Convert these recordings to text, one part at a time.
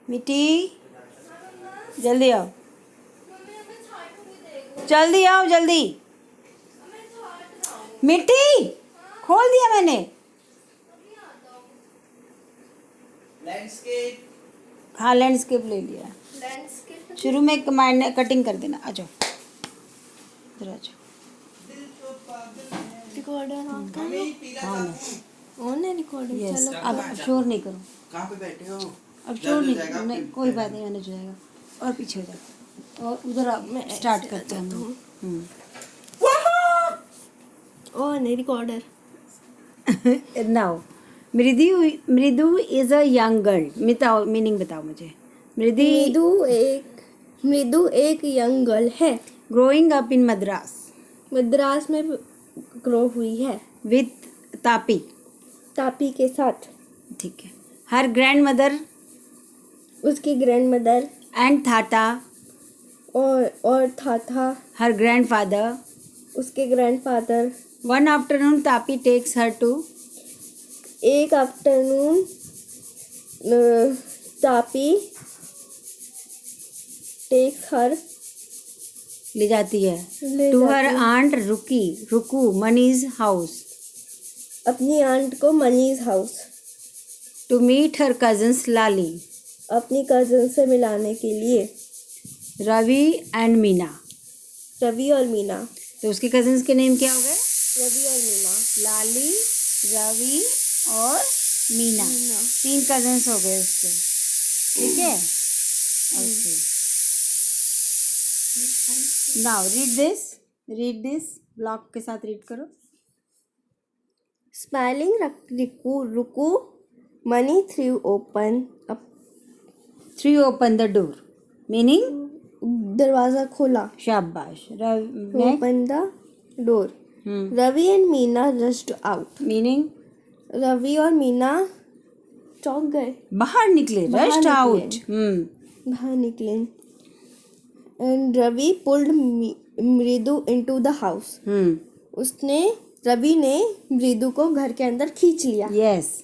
मिट्टी जल्दी आओ, जल्दी आओ जल्दी। मिट्टी खोल दिया मैंने। लैंडस्केप। हाँ लैंडस्केप ले लिया। शुरू में कमांड कटिंग कर देना। आ जाओ इधर आ जाओ। रिकॉर्डर ऑन कर लो। मम्मी पीला हाँ चाकू। ऑन है रिकॉर्डर। यस चलो अब शोर नहीं करो। कहाँ पे बैठे हो? अब शोर नहीं, नहीं कोई बात नहीं, मैनेज हो जाएगा। और पीछे हो जाओ और उधर आप मैं स्टार्ट ऐसे करते हैं हम लोग। ऑन है रिकॉर्डर। नाउ मृदु इज अ यंग गर्ल। बताओ मीनिंग, बताओ मुझे। मृदु एक यंग गर्ल है। Growing up in Madras Madras में ग्रो हुई है विथ तापी। तापी के साथ। ठीक है। हर ग्रैंड मदर उसकी ग्रैंड मदर एंड थाता। और था हर ग्रैंड फादर। उसके grandfather. One afternoon Tapi takes her to. एक आफ्टरनून तापी टेक्स हर ले जाती है ले टू हर जाती है। आंट रुकू मनीज हाउस अपनी आंट को मनीज house. To meet her cousins Lali. अपनी कजन से मिलाने के लिए। रवि एंड मीना। रवि और मीना। तो उसके कजन्स के नेम क्या हो गए? रवि और मीना। लाली, रवि और मीना। मीना। 3 कजन्स हो गए उसके। ठीक है, okay. Now read this block के साथ रीड करो। Smiling Rukku Mani threw open the door meaning दरवाजा खोला। शाबाश। Open the door. Ravi and Meena rushed out. Meaning Ravi और मीना चौंक गए। बाहर निकले, रश्ड आउट। बाहर निकले। And Ravi pulled Mridu into the house. Ravi ने मृदु को घर के अंदर खींच लिया। Yes.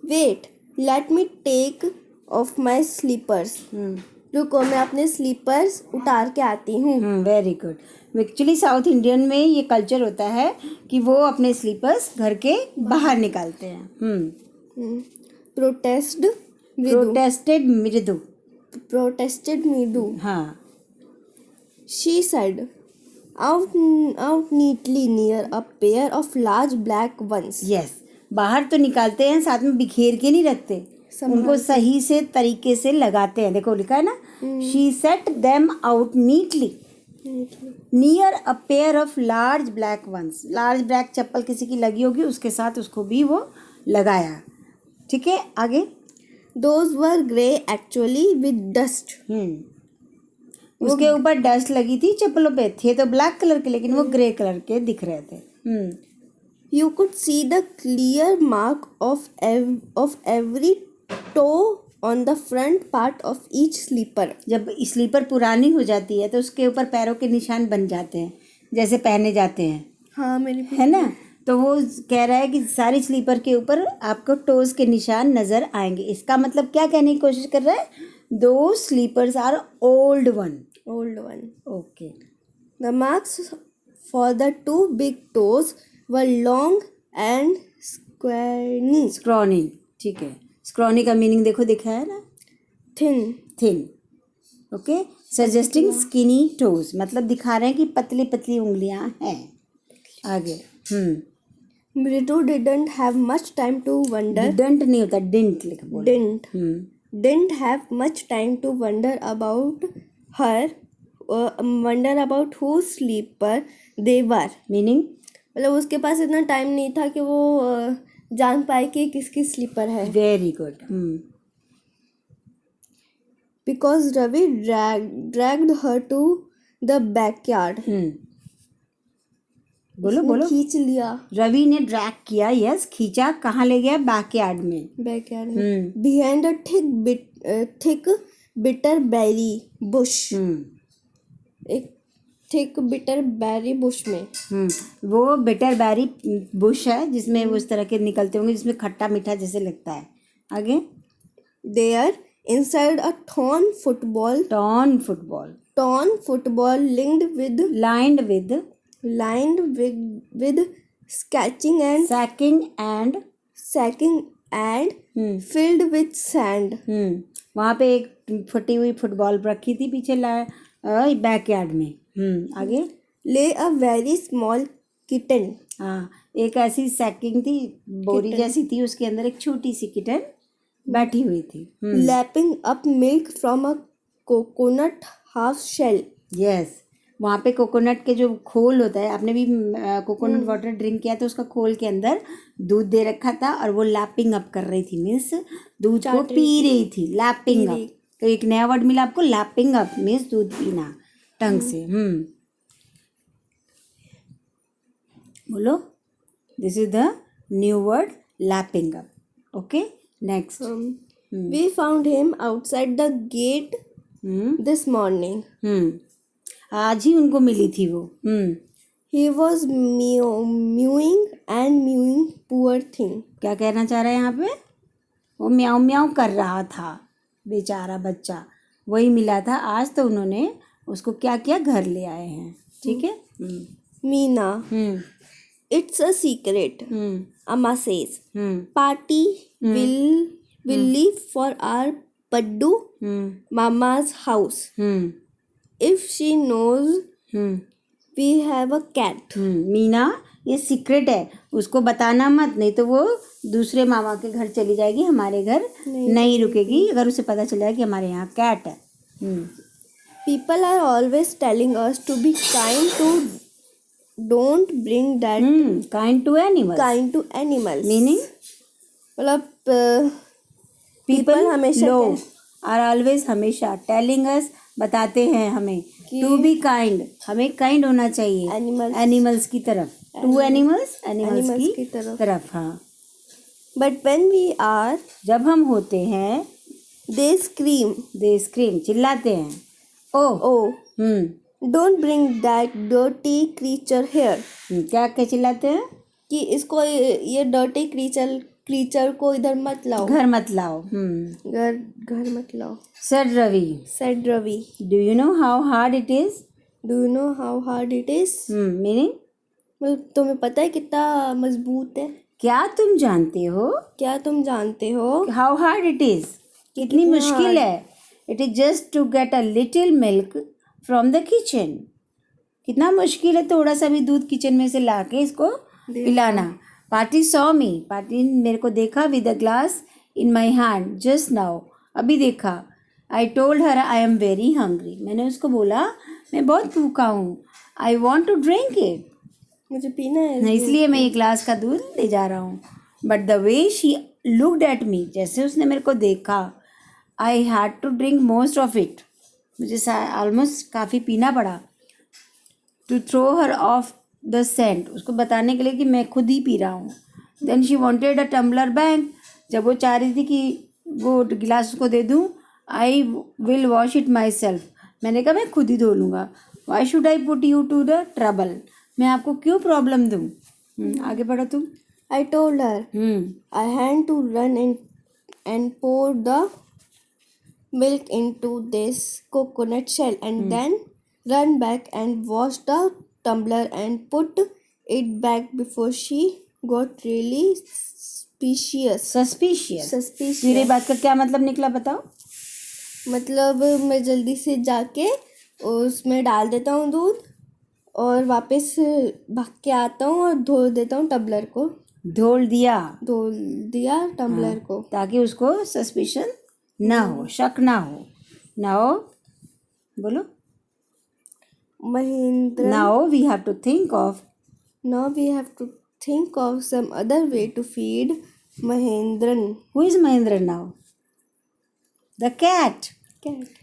Wait let me take off my slippers. रुको मैं अपने स्लीपर्स उतार के आती हूँ। Very good. Actually south Indian में ये कल्चर होता है कि वो अपने स्लीपर्स घर के बाहर निकालते हैं। प्रोटेस्टेड मृदु। हाँ। She said, out neatly near a pair of large black ones. Yes, बाहर तो निकालते हैं, साथ में बिखेर के नहीं रखते, उनको सही से तरीके से लगाते हैं। देखो लिखा है ना, she set them out neatly near a pair of large black ones. Large black chappal किसी की लगी होगी, उसके साथ उसको भी वो लगाया। ठीक है, आगे। Those were grey actually with dust. उसके ऊपर डस्ट लगी थी चप्पलों पे, थे तो ब्लैक कलर के लेकिन वो ग्रे कलर के दिख रहे थे। You could see the clear mark of every toe on the front part of each sleeper. जब स्लीपर पुरानी हो जाती है तो उसके ऊपर पैरों के निशान बन जाते हैं, जैसे पहने जाते हैं। हाँ मेरी है ना, तो वो कह रहा है कि सारी स्लीपर के ऊपर आपको टोज के निशान नजर आएंगे। इसका मतलब क्या कहने की कोशिश कर रहा है? Those slippers are old one. Okay. The marks for the two big toes were long and scrawny. ठीक है, स्क्रॉनी का मीनिंग देखो दिखा है ना, thin. Okay, suggesting skinny toes, मतलब दिखा रहे हैं कि पतली पतली उंगलियां हैं। आगे। मृदु didn't have much time to wonder. Didn't नहीं होता, डिंट लिख बोलो। Didn't have much time to wonder about whose sleeper they were. Meaning मतलब उसके पास इतना टाइम नहीं था कि वो जान पाए कि किसकी स्लीपर है। Very good. Because Ravi dragged her to the backyard. बोलो। खींच लिया। रवि ने ड्रैग किया, यस, खींचा। कहाँ ले गया? बैकयार्ड में। Behind a thick bitter berry bush. एक थिक बिटर बेरी बुश में। वो बिटर बेरी बुश है जिसमें वो इस तरह के निकलते होंगे, जिसमें खट्टा मीठा जैसे लगता है। आगे। There inside a torn football Torn football. lined with sketching and Sacking and filled with sand. वहाँ पे एक फटी हुई फुटबॉल रखी थी पीछे बैकयार्ड में. आगे. Lay a very small kitten. हाँ, एक ऐसी सैकिंग थी, बोरी जैसी थी, उसके अंदर एक छोटी सी किटन बैठी हुई थी. Lapping up milk from a coconut half shell. Yes, वहाँ पे कोकोनट के जो खोल होता है, आपने भी कोकोनट वाटर ड्रिंक किया तो उसका खोल के अंदर दूध दे रखा था और वो लैपिंग अप कर रही थी, मीन्स दूध को पी रही थी. लैपिंग अप, तो एक नया वर्ड मिला आपको, लैपिंग अप मीन्स दूध पीना टंग से. बोलो, this is the new word lapping up. Okay, next. We found him outside the gate this morning. आज ही उनको मिली थी वो. He was mewing and mewing, poor thing. क्या कहना चाह रहा है यहाँ पे? वो म्याऊ म्याऊ कर रहा था, बेचारा बच्चा. वही मिला था आज, तो उन्होंने उसको क्या किया, घर ले आए हैं. ठीक है. Meena, it's a secret. Amma says, party will leave for our Paddu Mama's house. If she knows we have a cat. Meena, ये सीक्रेट है, उसको बताना मत, नहीं तो वो दूसरे मामा के घर चली जाएगी, हमारे घर नहीं रुकेगी अगर उसे पता चल जाए कि हमारे यहाँ कैट है. People are always telling us to be kind to don't bring that kind to animals. Meaning? मतलब people हमेशा are always हमेशा telling us, बताते हैं हमें, to be kind, हमें kind होना चाहिए animals की तरफ. to animals की तरफ. हाँ. But when we are, जब हम होते हैं, they scream, चिल्लाते हैं. oh. Don't bring that dirty creature here. क्या चिल्लाते हैं? कि इसको, ये dirty creature को इधर मत लाओ, घर मत लाओ. घर मत लाओ. said Ravi. Do you know how hard it is? Meaning? मतलब तुम्हें पता है कितना मजबूत है? क्या तुम जानते हो? How hard it is? कितनी मुश्किल है. It is just to get a little milk from the kitchen. कितना मुश्किल है थोड़ा सा भी दूध किचन में से लाके इसको पिलाना. Party saw me. पार्टी मेरे को देखा with a glass in my hand just now. अभी देखा. I told her I am very hungry. मैंने उसको बोला मैं बहुत भूखा हूँ. I want to drink it. मुझे पीना है, इसलिए मैं ये ग्लास का दूध ले जा रहा हूँ. But the way she looked at me, जैसे उसने मेरे को देखा, I had to drink most of it. मुझे ऑलमोस्ट काफ़ी पीना पड़ा. To throw her off the scent, उसको बताने के लिए कि मैं खुद ही पी रहा हूँ. Then she wanted a tumbler back. जब वो चाह रही थी कि वो गिलास उसको दे दूँ, I will wash it myself. मैंने कहा मैं खुद ही धो लूँगा. Why should I put you to the trouble? मैं आपको क्यों प्रॉब्लम दूँ? आगे बढ़ो तुम. I told her I had to run and pour the milk into this coconut shell and then run back and wash the tumbler and put it back before she got really suspicious. मेरी बात का क्या मतलब निकला बताओ? मतलब मैं जल्दी से जाके उसमें डाल देता हूँ दूध और वापस भाग के आता हूँ और धो देता हूँ टम्बलर को. धो दिया टम्बलर को, ताकि उसको सस्पिशन ना हो, शक ना हो. बोलो. Mahindran. Now we have to think of some other way to feed Mahindran. Who is Mahindran now? The cat.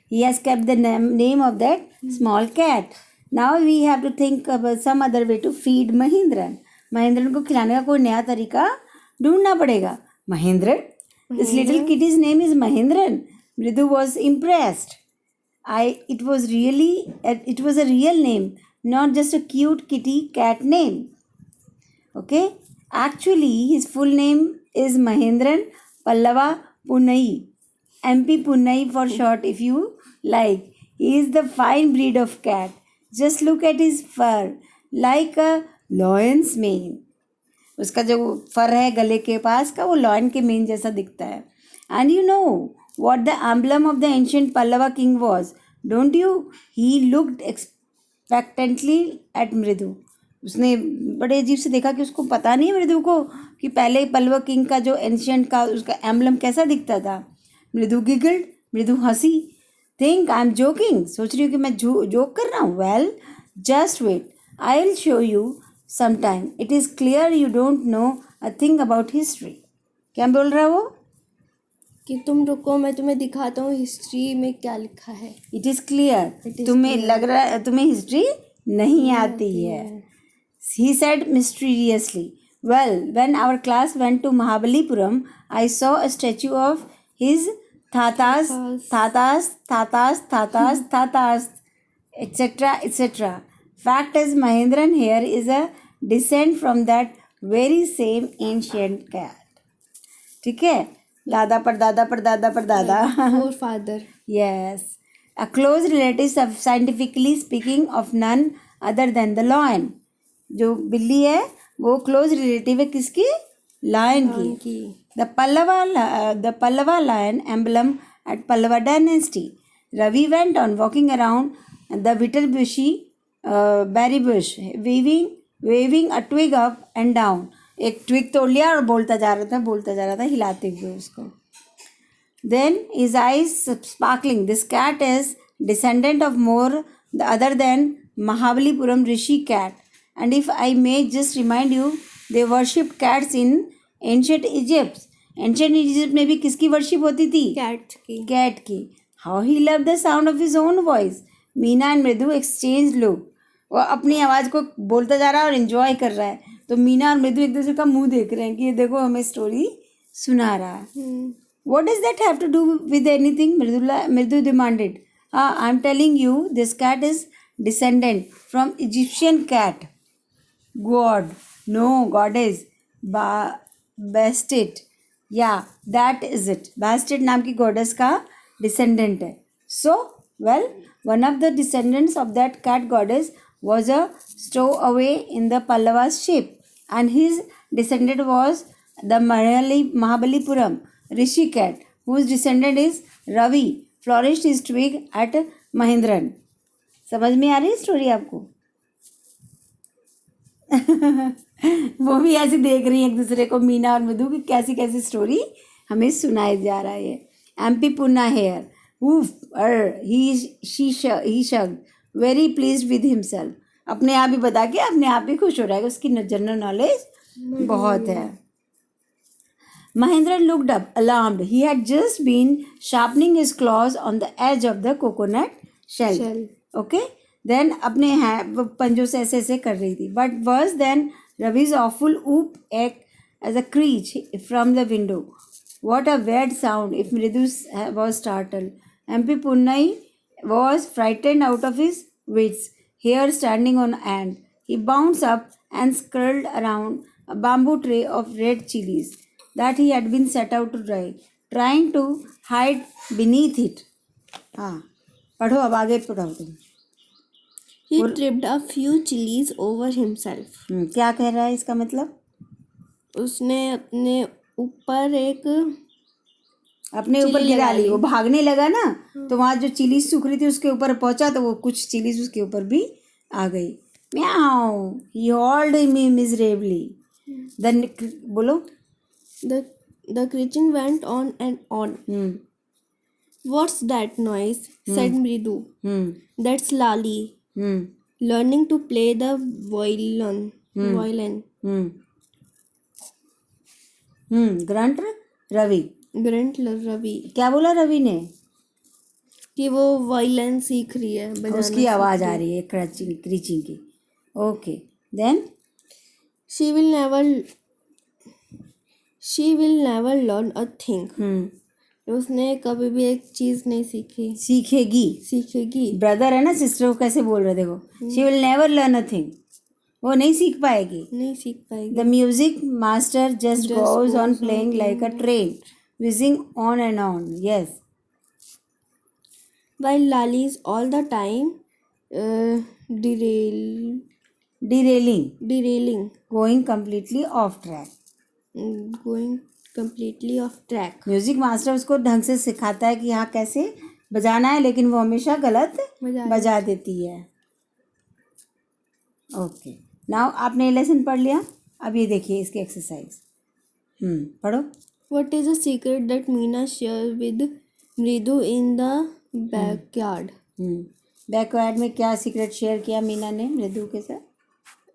He has kept the name of that small cat. Now we have to think about some other way to feed Mahindran. Mahindran को खिलाने का कोई नया तरीका ढूंढना पड़ेगा. Mahindran? This little kitty's name is Mahindran. Mridu was impressed. It was a real name, not just a cute kitty cat name. Okay? Actually, his full name is Mahindran Pallava Punai. MP Punnai for short if you like. He is the fine breed of cat. Just look at his fur, like a lion's mane. उसका जो फर है गले के पास का वो lion के main जैसा दिखता है. And you know what the emblem of the ancient Pallava king was, don't you? He looked expectantly at Mridu. उसने बड़े अजीब से देखा कि उसको पता नहीं है मृदु को कि पहले पल्लवा किंग का जो एंशिएंट का उसका एम्बलम कैसा दिखता था. मृदु गिगल्ड, मृदु हंसी. थिंक आई एम जोकिंग, सोच रही हूँ कि मैं जोक कर रहा हूँ. Well just wait, I will show you sometime. It is clear you don't know a thing about history. क्या बोल रहा है वो? कि तुम रुको, मैं तुम्हें दिखाता हूँ हिस्ट्री में क्या लिखा है. It is clear. तुम्हें लग रहा है तुम्हें हिस्ट्री नहीं आती है. He said mysteriously. Well, when our class went to Mahabalipuram, I saw a statue of his Thatas, etc. Fact is, Mahendran here is a descent from that very same ancient cat. ठीक है, दादा पर दादा पर दादा पर दादा. Forefather. Yes, a close relative of scientifically speaking of none other than the lion. जो बिल्ली है वो close relative है किसकी? Lion की. The Pallava lion emblem at Pallava dynasty. Ravi went on walking around the Vitarbushy berry bush, waving a twig up and down. एक twig तोड़ लिया और बोलता जा रहा था हिलाते हुए उसको. Then his eyes sparkling. This cat is descendant of more other than Mahabalipuram Rishi cat. And if I may just remind you, they worshipped cats in ancient Egypt. Ancient Egypt में भी किसकी worship होती थी? Cat की. How he loved the sound of his own voice. Meena and मृदु exchange look. वो अपनी आवाज़ को बोलता जा रहा है और इन्जॉय कर रहा है. तो मीना और मृदु एक दूसरे का मुंह देख रहे हैं कि ये देखो हमें स्टोरी सुना रहा है. What is that have to do with anything? Mridu demanded. हाँ, I am telling you this cat is descendant from Egyptian cat. God no goddess Bastet. Yeah that is it. Bastet नाम की गॉडेस का descendant है. सो well, one of the descendants of that cat goddess was a stowaway in the Pallavas ship, and his descendant was the Mahabalipuram Rishi cat, whose descendant is Ravi, flourished his twig at Mahendran. समझ में आ रही है story आपको? वो भी ऐसे देख रही हैं एक दूसरे को, मीना और मधु, की कैसी कैसी स्टोरी हमें सुनाई जा रहा है. MP Punna here. Oof, he shrugged, very pleased with himself. अपने आप ही बता के अपने आप ही खुश हो रहा है. उसकी जनरल नॉलेज बहुत है. Mahendran looked up, alarmed. He had just been sharpening his claws on the edge of the coconut shell. Okay? Then अपने पंजों से ऐसे ऐसे कर रही थी. But worse than Ravi's awful whoop as a screech from the window. What a weird sound! If Mridu was startled. MP Punnai was frightened out of his wits, hair standing on end. He bounced up and scurried around a bamboo tray of red chilies that he had been set out to dry, trying to hide beneath it. हाँ, पढ़ो अब आगे पढ़ो तुम. He tripped a few chilies over himself. क्या कह रहा है इसका मतलब? उसने अपने ऊपर गिरा ली. वो भागने लगा ना, तो वहाँ जो चिली सूख रही थी उसके ऊपर पहुंचा, तो वो कुछ चिलीज उसके ऊपर भी आ गई. म्याऊ. He hauled me miserably. Then बोलो. The creaking went on and on. What's that noise? Said Mridu. That's Lali. Learning to play the violin. Grunt Ravi. क्या बोला रवि ने? कि वो वायलिन सीख रही है, उसकी आवाज आ रही है क्रीचिंग की. Okay. Then she will never learn a thing. उसने कभी भी एक चीज नहीं सीखेगी. ब्रदर है ना, सिस्टर को कैसे बोल रहे देखो. She will never learn a thing. वो नहीं सीख पाएगी. The music master just goes on playing like a train, whizzing on and on. Yes, while Lali is all the time derailing, going completely off track. going completely off track. Music master उसको ढंग से सिखाता है कि हाँ कैसे बजाना है, लेकिन वो हमेशा गलत बजा देती है. ओके, नाउ आपने ये लेसन पढ़ लिया. अब ये देखिए इसकी एक्सरसाइज. पढ़ो. What is a secret that Meena shares with Mridu in the backyard? Backward में क्या सीक्रेट शेयर किया मीना ने मृदु के साथ?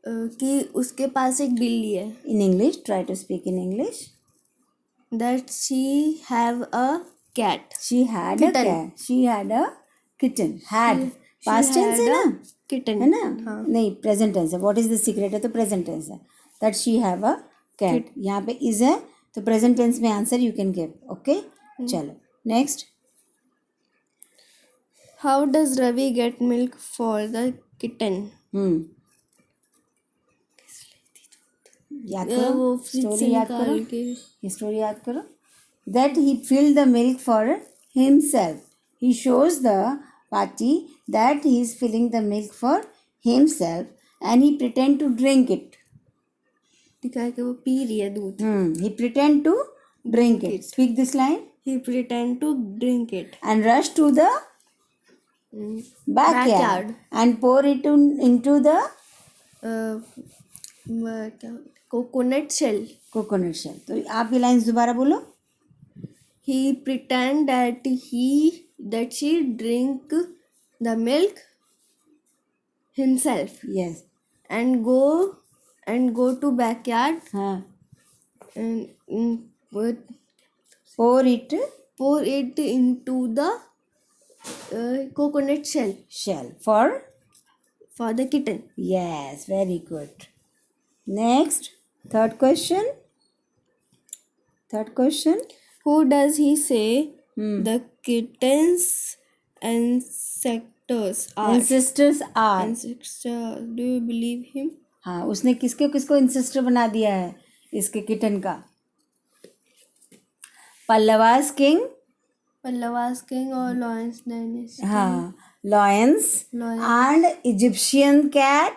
कि उसके पास एक बिल्ली है. In English, try to speak in English. That she have a cat. She had a cat. She had a kitten. Had. Past tense है ना? Kitten. है ना? नहीं, present tense है. What is the secret है तो present tense है. That she have a cat. यहाँ पे is है तो present tense में answer you can give. Okay? चलो. Next. How does Ravi get milk for the kitten? याद करो. वो फ्रिज से स्टोरी याद करो. निकाल के. ये स्टोरी याद करो. That he filled the milk for himself. He shows the party that he is filling the milk for himself and he pretend to drink it. दिखा के वो पी रही है दूध. He pretend to drink it. Speak this line. He pretend to drink it. And rush to the backyard and pour it into the coconut shell. coconut shell. तो आप ये lines दोबारा बोलो. He pretend that she drink the milk himself Yes. and go to backyard हाँ. and Pour it into the coconut shell for the kitten. Yes, very good. Next, third question. Who does he say the kitten's ancestors are? Ancestors are. Ancestor. Do you believe him? हाँ, उसने किसको इंसिस्टर बना दिया है इसके kitten का? Pallavas king or Lawrence dynasty. हाँ, Lions and Egyptian cat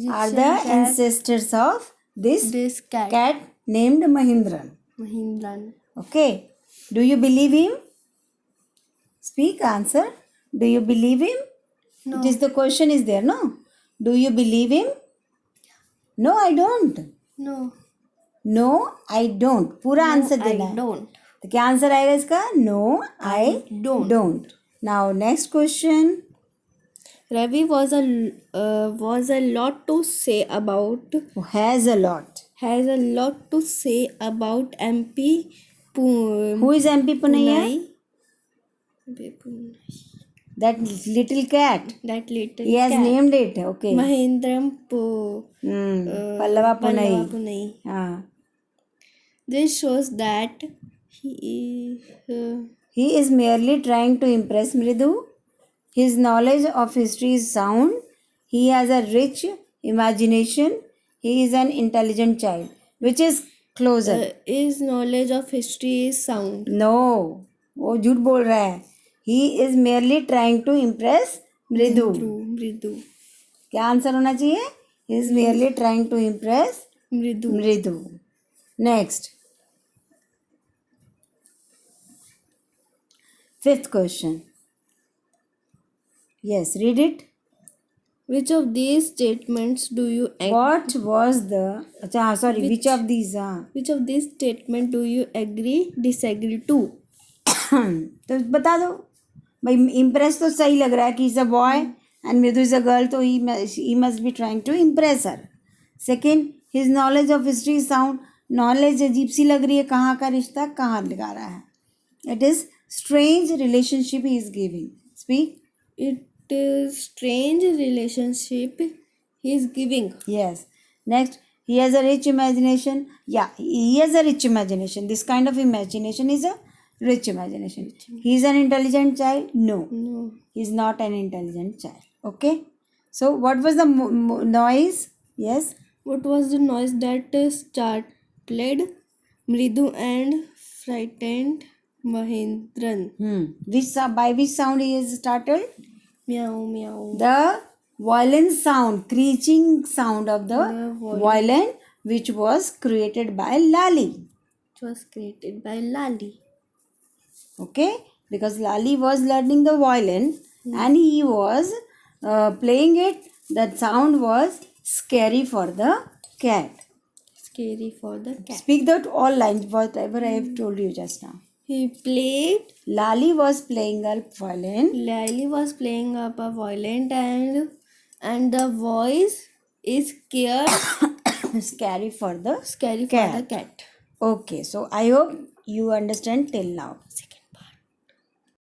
are the ancestors of this cat named Mahindran. Okay. Do you believe him? Speak, answer. Do you believe him? No. It is the question is there, no? Do you believe him? No, I don't. No, I don't. पूरा answer देना है. Don't. तो क्या answer आएगा इसका? No, I don't. Now next question. Ravi was a lot to say about. Has a lot. Has a lot to say about MP Who is MP Punaiya? That little cat. That little He has cat. named it. Okay. Mahindram Pallava Punai. Punai. हाँ. This shows that he He is merely trying to impress Mridu. His knowledge of history is sound. He has a rich imagination. He is an intelligent child. Which is closer? his knowledge of history is sound. No. वो झूठ बोल रहा है. He is merely trying to impress Mridu. Mridu. क्या answer होना चाहिए? He is merely trying to impress Mridu. Next. Fifth question. Yes, read it. Which of these statements do you What was the... अच्छा sorry. Which of these? Which of these statements do you agree, disagree to? तो बता दो भाई. Impress तो सही लग रहा है कि is a boy and Mridu is a girl, तो he must be trying to impress her. Second, his knowledge of history sound. Knowledge अजीब सी लग रही है. कहाँ का रिश्ता कहाँ लगा रहा है? It is strange relationship he is giving. Speak. It is strange relationship he is giving. Yes. Next, he has a rich imagination. Yeah, he has a rich imagination. This kind of imagination is a rich imagination. He is an intelligent child. No, he is not an intelligent child. Okay. So what was the noise? Yes. What was the noise that startled Mridu and frightened Mahendran. By which sound he is startled? Meow meow. The violin sound, creaking sound of the violin, which was created by Lali. It was created by Lali. Okay, because Lali was learning the violin and he was playing it. That sound was scary for the cat. Scary for the cat. Speak that all lines, whatever I have told you just now. He played. Lali was playing a violin. Lali was playing up a violin and the voice is scared. Scary for the Scary for cat. the cat. Okay, so I hope you understand till now.